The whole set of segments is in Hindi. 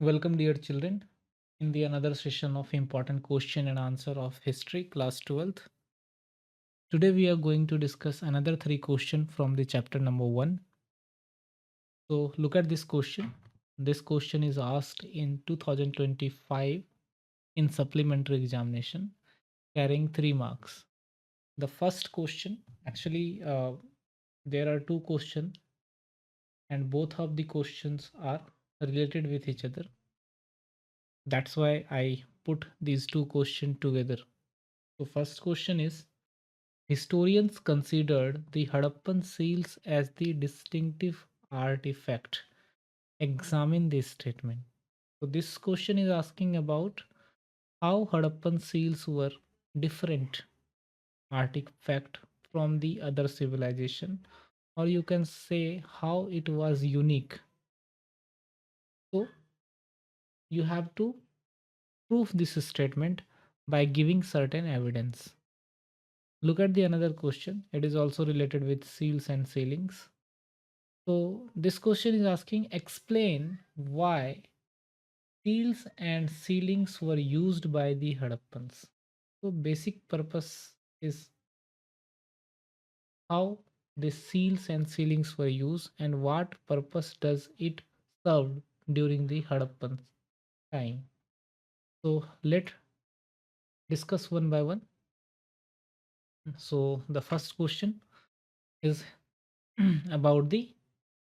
Welcome, dear children, in the another session of important question and answer of history, class 12th. Today we are going to discuss another three question from the chapter number 1. So look at this question. This question is asked in 2025 in supplementary examination, carrying 3 marks. The first question, actually, there are two questions, and both of the questions are related with each other. That's why I put these two questions together. So first question is, historians considered the Harappan seals as the distinctive artifact. Examine this statement. So this question is asking about how Harappan seals were different artifact from the other civilization, or you can say how it was unique. So you have to prove this statement by giving certain evidence. Look at the another question. It is also related with seals and sealings. So this question is asking, explain why seals and sealings were used by the Hadappans. So basic purpose is how the seals and sealings were used and what purpose does it serve during the Hadappans time. So let's discuss one by one. So the first question is about the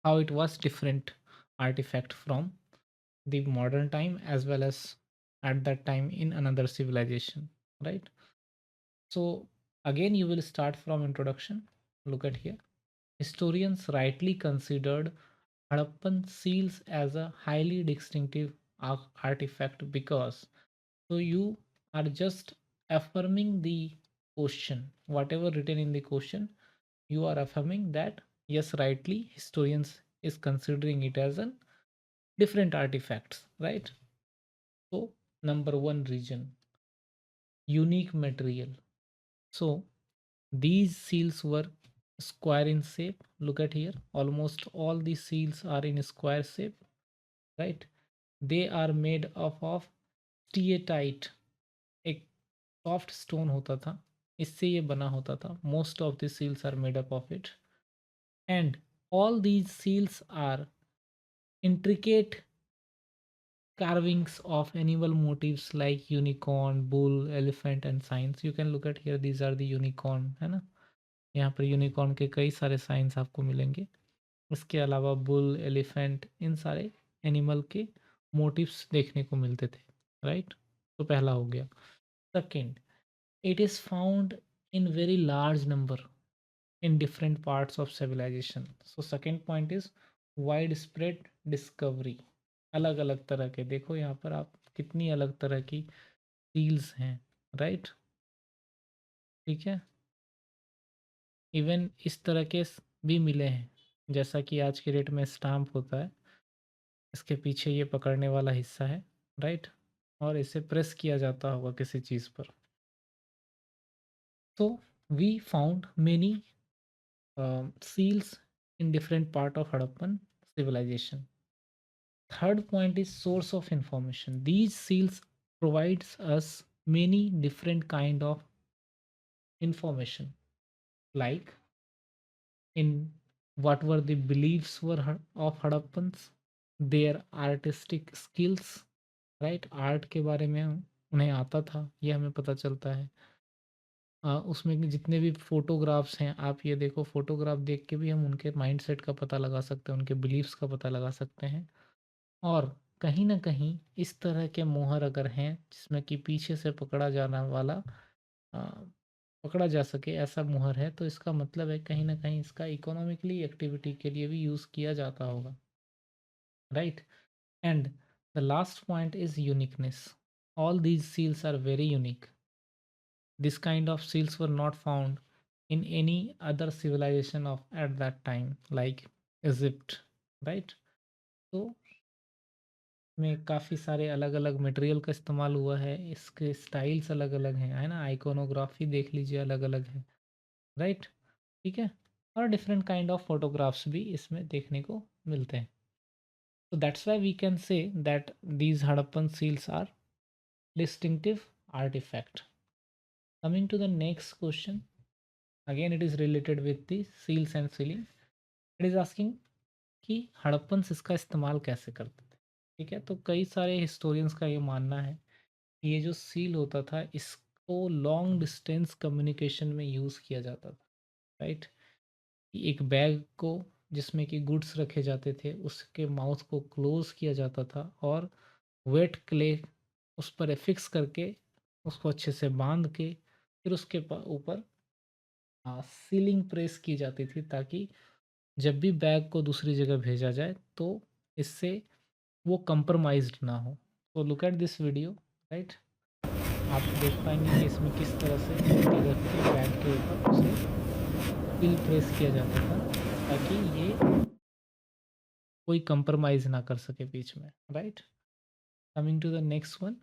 how it was different artifact from the modern time as well as at that time in another civilization, right? So again you will start from introduction. Look at here. Historians rightly considered Harappan seals as a highly distinctive artifact because, so you are just affirming the question, whatever written in the question, you are affirming that yes, rightly historians is considering it as an different artifacts, right? So number one region, unique material. So these seals were square in shape. Look at here, almost all the seals are in square shape, right? They are made up of steatite, एक soft stone होता था, इससे ये बना होता था. Most of the seals are made up of it, and all these seals are intricate carvings of animal motifs like unicorn, bull, elephant and signs. You can look at here, these are the unicorn, है ना? यहाँ पर यूनिकॉर्न के कई सारे साइंस आपको मिलेंगे. उसके अलावा बुल, एलिफेंट, इन सारे एनिमल के मोटिव्स देखने को मिलते थे, राइट? तो पहला हो गया. Second, it is found in very large number in different parts of civilization. So second point is widespread discovery. अलग अलग तरह के, देखो यहाँ पर आप कितनी अलग तरह की सील्स हैं, राइट? ठीक है, इवन इस तरह के भी मिले हैं, जैसा कि आज के डेट में स्टाम्प होता है, इसके पीछे ये पकड़ने वाला हिस्सा है, राइट? और इसे प्रेस किया जाता होगा किसी चीज़ पर. So we found many seals in different part of Harappan civilization. Third point is source of information. These seals provides us many different kind of information, like in what were the beliefs of Hadappans, their artistic skills, right? Art के बारे में उन्हें आता था, ये हमें पता चलता है. उसमें के जितने भी फ़ोटोग्राफ्स हैं, आप ये देखो, फ़ोटोग्राफ देख के भी हम उनके माइंडसेट का पता लगा सकते हैं, उनके बिलीव्स का पता लगा सकते हैं. और कहीं न कहीं इस तरह के मोहर अगर हैं, जिसमें कि पीछे से पकड़ा जाना वाला अ, पकड़ा जा सके ऐसा मोहर है, तो इसका मतलब है कहीं न कहीं इसका इकोनॉमिकली एक्टिविटी के लिए भी यूज़ किया जाता होगा, right? And the last point is uniqueness. All these seals are very unique. This kind of seals were not found in any other civilization of at that time, like Egypt, right? तो में काफ़ी सारे अलग-अलग मटेरियल का इस्तेमाल हुआ है, इसके स्टाइल्स अलग-अलग हैं, है ना? आइकोनोग्राफी देख लीजिए, अलग-अलग है, राइट? ठीक है? और डिफरेंट काइंड ऑफ फोटोग्राफ्स भी इसमें देखने को मिलते हैं. So that's why we can say that these Harappan seals are distinctive artifact. Coming to the next question, again it is related with the seals and sealing. It is asking कि हड़प्पन इसका इस्तेमाल कैसे करते थे। ठीक है, तो कई सारे हिस्टोरियंस का ये मानना है कि ये जो सील होता था इसको लॉन्ग डिस्टेंस कम्युनिकेशन में यूज़ किया जाता था। राइट, एक बैग को जिसमें कि गुड्स रखे जाते थे उसके माउथ को क्लोज किया जाता था और वेट क्ले उस पर एफिक्स करके उसको अच्छे से बांध के फिर उसके ऊपर सीलिंग प्रेस की जाती थी ताकि जब भी बैग को दूसरी जगह भेजा जाए तो इससे वो कंप्रोमाइज्ड ना हो। तो look at this video. Right, आप देख पाएंगे कि इसमें किस तरह से सील रख के बैग के ऊपर उसे सील प्रेस किया जाता था ताकि ये कोई कंप्रोमाइज़ ना कर सके बीच में। Right, coming to the next one,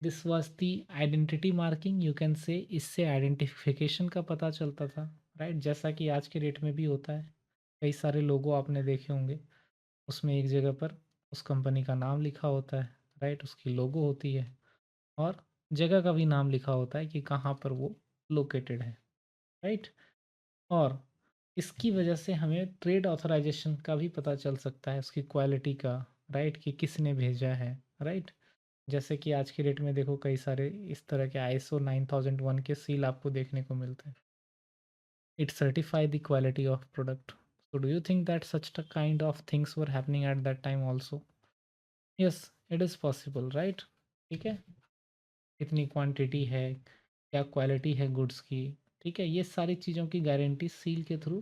this was the identity marking, you can say इससे आइडेंटिफिकेशन का पता चलता था। राइट, जैसा कि आज के डेट में भी होता है, कई सारे लोगो आपने देखे होंगे, उसमें एक जगह पर उस कंपनी का नाम लिखा होता है। राइट, उसकी लोगो होती है और जगह का भी नाम लिखा होता है कि कहाँ पर वो लोकेटेड है। राइट, और इसकी वजह से हमें ट्रेड ऑथराइजेशन का भी पता चल सकता है, उसकी क्वालिटी का। राइट, कि किसने भेजा है। राइट, जैसे कि आज की डेट में देखो कई सारे इस तरह के ISO 9001 के सील आपको देखने को मिलते हैं। It certify the quality of product. So do you think that such kind of things were happening at that time also? Yes, it is possible. Right, ठीक है, कितनी क्वांटिटी है, क्या क्वालिटी है गुड्स की। ठीक है, ये सारी चीज़ों की गारंटी सील के थ्रू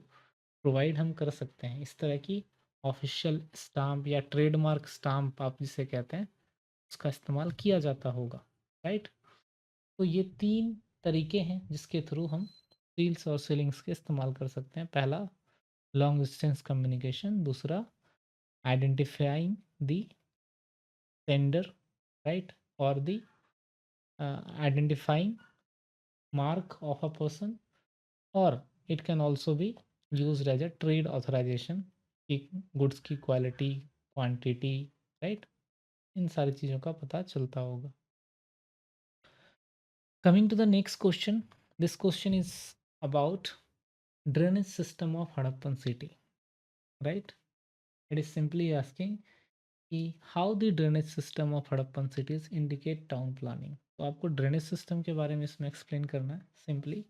प्रोवाइड हम कर सकते हैं। इस तरह की ऑफिशियल स्टाम्प या ट्रेडमार्क स्टाम्प आप जिसे कहते हैं उसका इस्तेमाल किया जाता होगा। राइट, तो ये 3 तरीके हैं जिसके थ्रू हम सील्स और सीलिंग्स के इस्तेमाल कर सकते हैं। पहला लॉन्ग डिस्टेंस कम्युनिकेशन, दूसरा आइडेंटिफाइंग द सेंडर, राइट, और the identifying mark of a person, or it can also be used as a trade authorization कि गुड्स की क्वालिटी, क्वांटिटी, राइट, इन सारी चीज़ों का पता चलता होगा। Coming to the next question, this question is about drainage system of Harappan city. Right, it is simply asking कि how the drainage system of Harappan cities indicate town planning. तो आपको ड्रेनेज सिस्टम के बारे में इसमें एक्सप्लेन करना है सिंपली।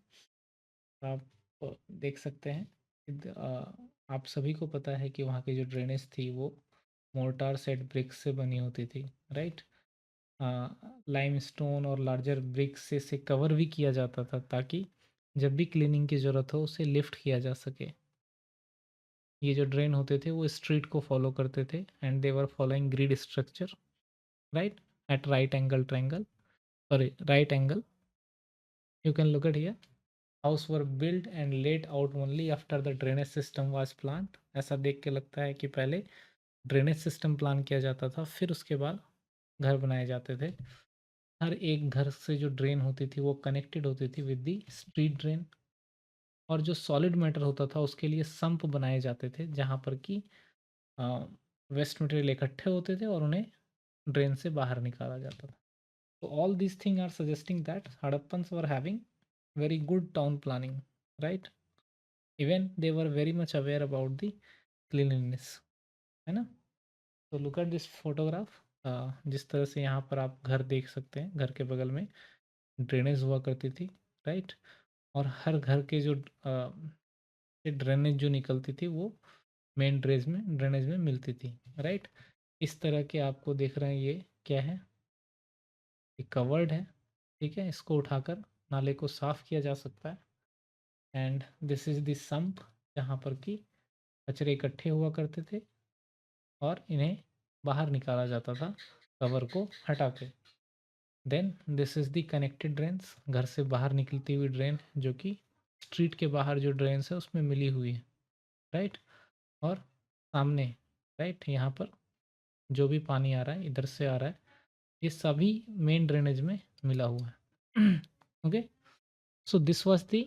आप देख सकते हैं कि आप सभी को पता है कि वहाँ की जो ड्रेनेज थी वो मोर्टार सेट ब्रिक्स से बनी होती थी। राइट, लाइमस्टोन और लार्जर ब्रिक्स से इसे कवर भी किया जाता था ताकि जब भी क्लीनिंग की ज़रूरत हो उसे लिफ्ट किया जा सके। ये जो ड्रेन होते थे वो स्ट्रीट को फॉलो करते थे and they were following grid structure. Right, at right angle triangle, sorry right angle, you can look at here. Houses were build and laid out only after the drainage system was planned. ऐसा देख के लगता है कि पहले ड्रेनेज सिस्टम प्लान किया जाता था फिर उसके बाद घर बनाए जाते थे। हर एक घर से जो ड्रेन होती थी वो कनेक्टेड होती थी विद दी स्ट्रीट ड्रेन, और जो सॉलिड मैटर होता था उसके लिए संप बनाए जाते थे जहाँ पर कि वेस्ट मटेरियल इकट्ठे होते थे और उन्हें ड्रेन से बाहर निकाला जाता था। तो all these things are suggesting that Hadappans were having very good town planning, right? Even they were very much aware about the cleanliness, है ना? तो लुक एट दिस फोटोग्राफ। जिस तरह से यहाँ पर आप घर देख सकते हैं, घर के बगल में ड्रेनेज हुआ करती थी। राइट, और हर घर के जो ड्रेनेज जो निकलती थी वो मेन ड्रेनेज में मिलती थी। राइट, इस तरह के आपको देख रहे हैं ये क्या है, ये कवर्ड है। ठीक है, इसको उठाकर नाले को साफ़ किया जा सकता है। And this is the sump जहाँ पर कि कचरे इकट्ठे हुआ करते थे और इन्हें बाहर निकाला जाता था कवर को हटा के। Then this is the connected drains, घर से बाहर निकलती हुई ड्रेन जो कि स्ट्रीट के बाहर जो ड्रेन्स है उसमें मिली हुई है। राइट, और सामने राइट यहाँ पर जो भी पानी आ रहा है इधर से आ रहा है, ये सभी मेन ड्रेनेज में मिला हुआ है। Okay, so this was the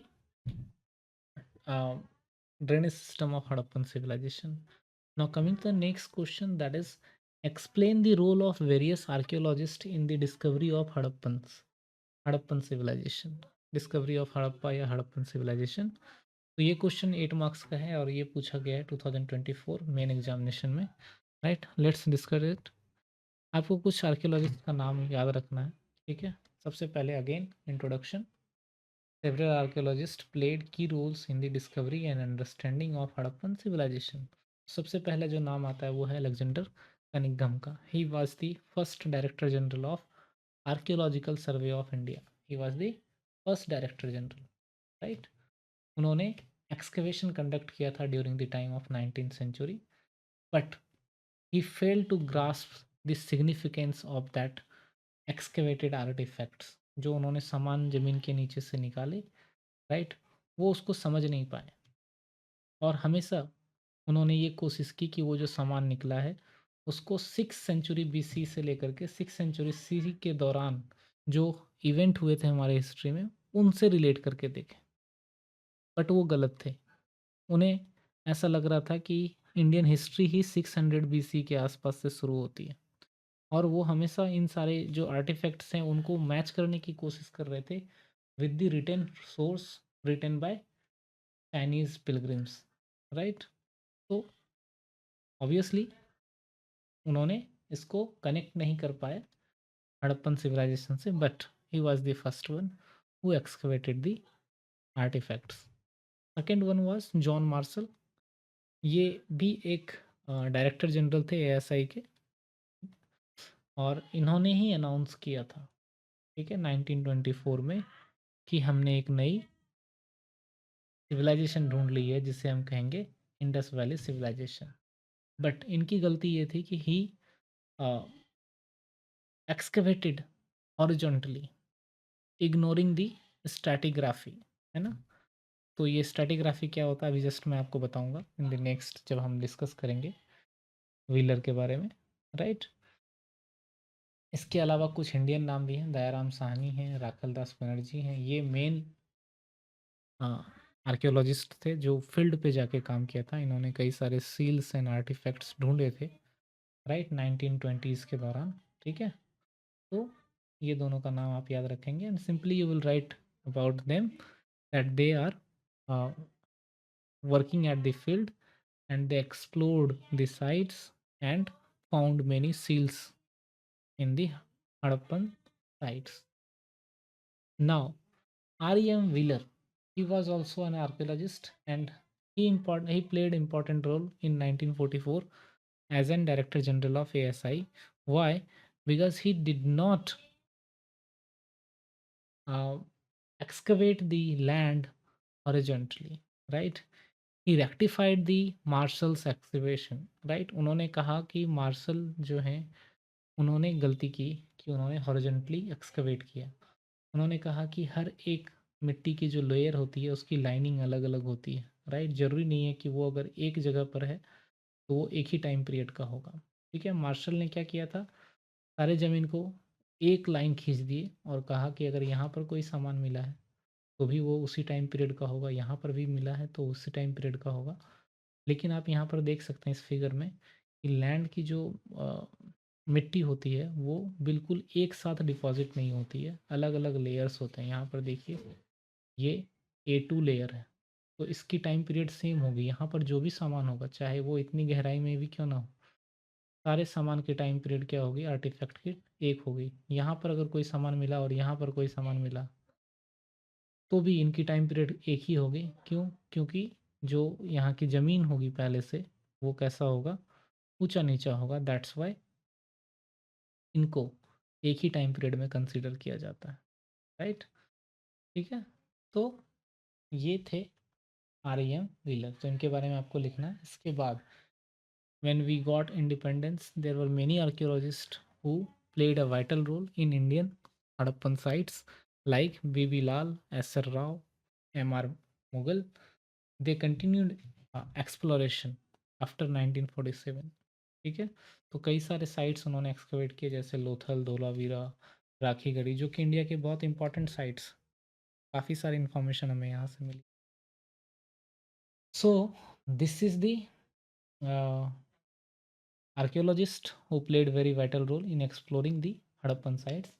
drainage system of Harappan civilization. Now coming to the next question, that is, explain the role of various archaeologists in the discovery of Harappan civilization. Discovery of Harappa या Harappan civilization. तो ये क्वेश्चन 8 मार्क्स का है और ये पूछा गया है 2024 मेन एग्जामिनेशन में, राइट। Let's discuss it. आपको कुछ आर्कियोलॉजिस्ट का नाम याद रखना है, ठीक है। सबसे पहले again introduction. Several archaeologists played key roles in the discovery and understanding of Harappan civilisation. सबसे पहले जो नाम आता है वो है अलेक्जेंडर कनिंघम का। He was the first director general of archaeological survey of India. He was the first director general, right. उन्होंने एक्सकवेशन कंडक्ट किया था during the time of 19th century, but he failed to grasp the significance of that excavated artifacts। जो उन्होंने सामान ज़मीन के नीचे से निकाले, राइट, वो उसको समझ नहीं पाए। और हमेशा उन्होंने ये कोशिश की कि वो जो सामान निकला है उसको 6th सेंचुरी BC से लेकर के 6th सेंचुरी CE के दौरान जो इवेंट हुए थे हमारे हिस्ट्री में उनसे रिलेट करके देखें, बट वो गलत थे। उन्हें ऐसा लग रहा था कि इंडियन हिस्ट्री ही 600 BC के आसपास से शुरू होती है, और वो हमेशा इन सारे जो आर्टिफैक्ट्स हैं उनको मैच करने की कोशिश कर रहे थे with the written source written by Chinese pilgrims, right. तो ऑब्वियसली उन्होंने इसको कनेक्ट नहीं कर पाए हड़प्पन सिविलाइजेशन से, but he was the first one who excavated the artifacts. Second one was John Marshall. ये भी एक डायरेक्टर जनरल थे ASI के, और इन्होंने ही अनाउंस किया था, ठीक है, 1924 में, कि हमने एक नई सिविलाइजेशन ढूंढ ली है जिसे हम कहेंगे इंडस वैली सिविलाइजेशन। बट इनकी गलती ये थी कि he excavated horizontally ignoring the stratigraphy, है ना। तो ये स्ट्रैटिग्राफी क्या होता है अभी जस्ट मैं आपको बताऊंगा इन द नेक्स्ट, जब हम डिस्कस करेंगे व्हीलर के बारे में, राइट। इसके अलावा कुछ इंडियन नाम भी हैं, दयाराम साहनी हैं, राखल दास बनर्जी हैं। ये मेन आर्कियोलॉजिस्ट थे जो फील्ड पे जाके काम किया था। इन्होंने कई सारे सील्स एंड आर्टिफैक्ट्स ढूंढे थे, राइट, 1920s के दौरान, ठीक है। तो ये दोनों का नाम आप याद रखेंगे and simply you will write about them that they are working at the field and they explored the sites and found many seals in the Harappan sites. Now, R.E.M. Wheeler, he was also an archaeologist and he played important role in 1944 as an Director General of ASI. Why? Because he did not uh, excavate the land horizontally, right? He rectified the marshals excavation, right. उन्होंने कहा कि मार्शल जो हैं उन्होंने गलती की कि उन्होंने हॉरिजॉन्टली एक्सकवेट किया। उन्होंने कहा कि हर एक मिट्टी की जो लेयर होती है उसकी लाइनिंग अलग अलग होती है, राइट। ज़रूरी नहीं है कि वो अगर एक जगह पर है तो वो एक ही टाइम पीरियड का होगा, ठीक है। मार्शल ने क्या किया था, सारे ज़मीन को एक लाइन खींच दिए और कहा कि अगर यहाँ पर कोई सामान मिला है तो भी वो उसी टाइम पीरियड का होगा, यहाँ पर भी मिला है तो उसी टाइम पीरियड का होगा। लेकिन आप यहाँ पर देख सकते हैं इस फिगर में कि लैंड की जो मिट्टी होती है वो बिल्कुल एक साथ डिपॉजिट नहीं होती है, अलग अलग लेयर्स होते हैं। यहाँ पर देखिए ये A2 लेयर है, तो इसकी टाइम पीरियड सेम होगी। यहाँ पर जो भी सामान होगा चाहे वो इतनी गहराई में भी क्यों ना हो, सारे सामान की टाइम पीरियड क्या होगी, आर्टिफैक्ट की एक होगी। यहाँ पर अगर कोई सामान मिला और यहाँ पर कोई सामान मिला तो भी इनकी टाइम पीरियड एक ही होगी। क्यों? क्योंकि जो यहाँ की ज़मीन होगी पहले से वो कैसा होगा, ऊंचा नीचा होगा। दैट्स वाई इनको एक ही टाइम पीरियड में कंसीडर किया जाता है, राइट, ठीक है। तो ये थे R.E.M. व्हीलर, तो इनके बारे में आपको लिखना है। इसके बाद when we got independence there were many archaeologists who played a vital role in Indian Harappan sites like B.B. Lal, S.R. Rao, M.R. Mughal. They continued exploration after 1947, ठीक है। तो कई सारे साइट्स उन्होंने एक्सकवेट किए जैसे लोथल, धोलावीरा, राखी गढ़ी, जो कि इंडिया के बहुत इंपॉर्टेंट साइट्स। काफ़ी सारी इन्फॉर्मेशन हमें यहाँ से मिली। So this is the archaeologists who played very vital role in exploring the Harappan sites.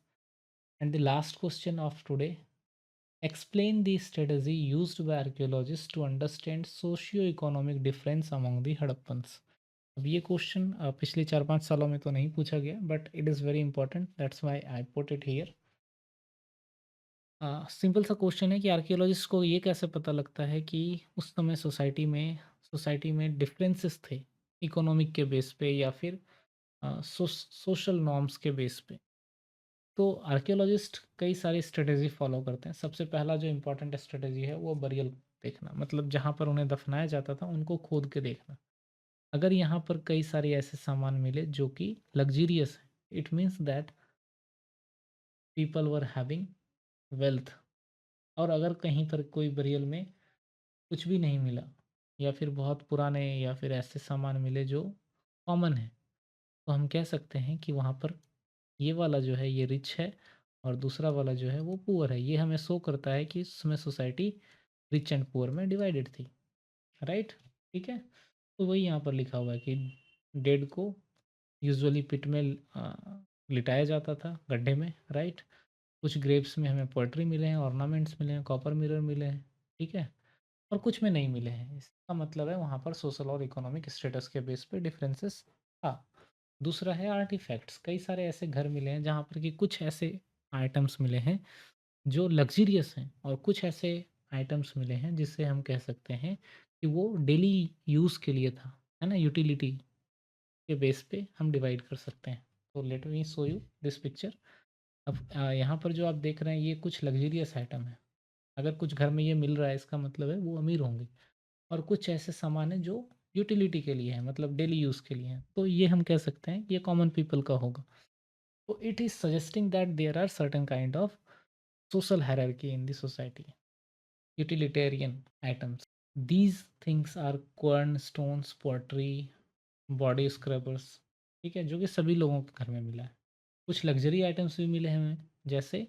And the last question of today, explain the strategy used by archaeologists to understand socio-economic difference among the Hadappans. अब ये क्वेश्चन पिछले 4-5 सालों में तो नहीं पूछा गया, but it is very important, that's why I put it here. Simple सा क्वेश्चन है कि आर्कियोलॉजिस्ट को ये कैसे पता लगता है कि उस समय सोसाइटी में डिफरेंसेस थे इकोनॉमिक के बेस पे या फिर सोशल नॉर्म्स के बेस पे। तो आर्कियोलॉजिस्ट कई सारी स्ट्रेटेजी फॉलो करते हैं। सबसे पहला जो इम्पोर्टेंट स्ट्रेटेजी है वो बरियल देखना, मतलब जहाँ पर उन्हें दफनाया जाता था उनको खोद के देखना। अगर यहाँ पर कई सारे ऐसे सामान मिले जो कि लग्जीरियस हैं, it means that people were having wealth. और अगर कहीं पर कोई बरियल में कुछ भी नहीं मिला या फिर बहुत पुराने या फिर ऐसे सामान मिले जो कॉमन है, तो हम कह सकते हैं कि वहाँ पर ये वाला जो है ये रिच है और दूसरा वाला जो है वो पुअर है। ये हमें शो करता है कि उस समय सोसाइटी रिच एंड पुअर में डिवाइडेड थी, राइट। ठीक है, तो वही यहाँ पर लिखा हुआ है कि डेड को यूजुअली पिट में लिटाया जाता था, गड्ढे में, राइट। कुछ ग्रेव्स में हमें पोएट्री मिले हैं, ऑर्नामेंट्स मिले हैं, कॉपर मिरर मिले हैं, ठीक है, और कुछ में नहीं मिले हैं। इसका मतलब है वहाँ पर सोशल और इकोनॉमिक स्टेटस के बेस पे डिफरेंसेस था। दूसरा है आर्टिफैक्ट्स। कई सारे ऐसे घर मिले हैं जहाँ पर कि कुछ ऐसे आइटम्स मिले हैं जो लग्ज़रियस हैं और कुछ ऐसे आइटम्स मिले हैं जिससे हम कह सकते हैं कि वो डेली यूज़ के लिए था, है ना? यूटिलिटी के बेस पे हम डिवाइड कर सकते हैं। तो let me show you this picture. अब यहाँ पर जो आप देख रहे हैं ये कुछ लग्ज़रियस आइटम है। अगर कुछ घर में ये मिल रहा है इसका मतलब है वो अमीर होंगे। और कुछ ऐसे सामान हैं जो यूटिलिटी के लिए हैं, मतलब डेली यूज़ के लिए हैं। तो ये हम कह सकते हैं ये कॉमन पीपल का होगा। So it is suggesting that there are certain kind of social hierarchy in the society. Utilitarian items. These things are cornerstones, pottery, body scrubbers, ठीक है, जो कि सभी लोगों के घर में मिला है। कुछ लग्जरी आइटम्स भी मिले हैं हमें, जैसे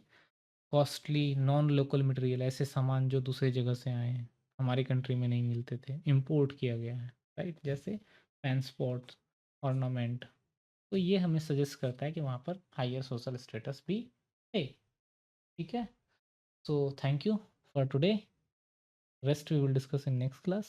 कॉस्टली नॉन लोकल मटेरियल, ऐसे सामान जो दूसरी जगह से आए हैं, हमारी कंट्री में नहीं मिलते थे, इम्पोर्ट किया गया है, राइट, जैसे पेन स्पॉट, ऑर्नामेंट। तो ये हमें सजेस्ट करता है कि वहाँ पर हायर सोशल स्टेटस भी है, ठीक है। So thank you for today, rest we will discuss in next class.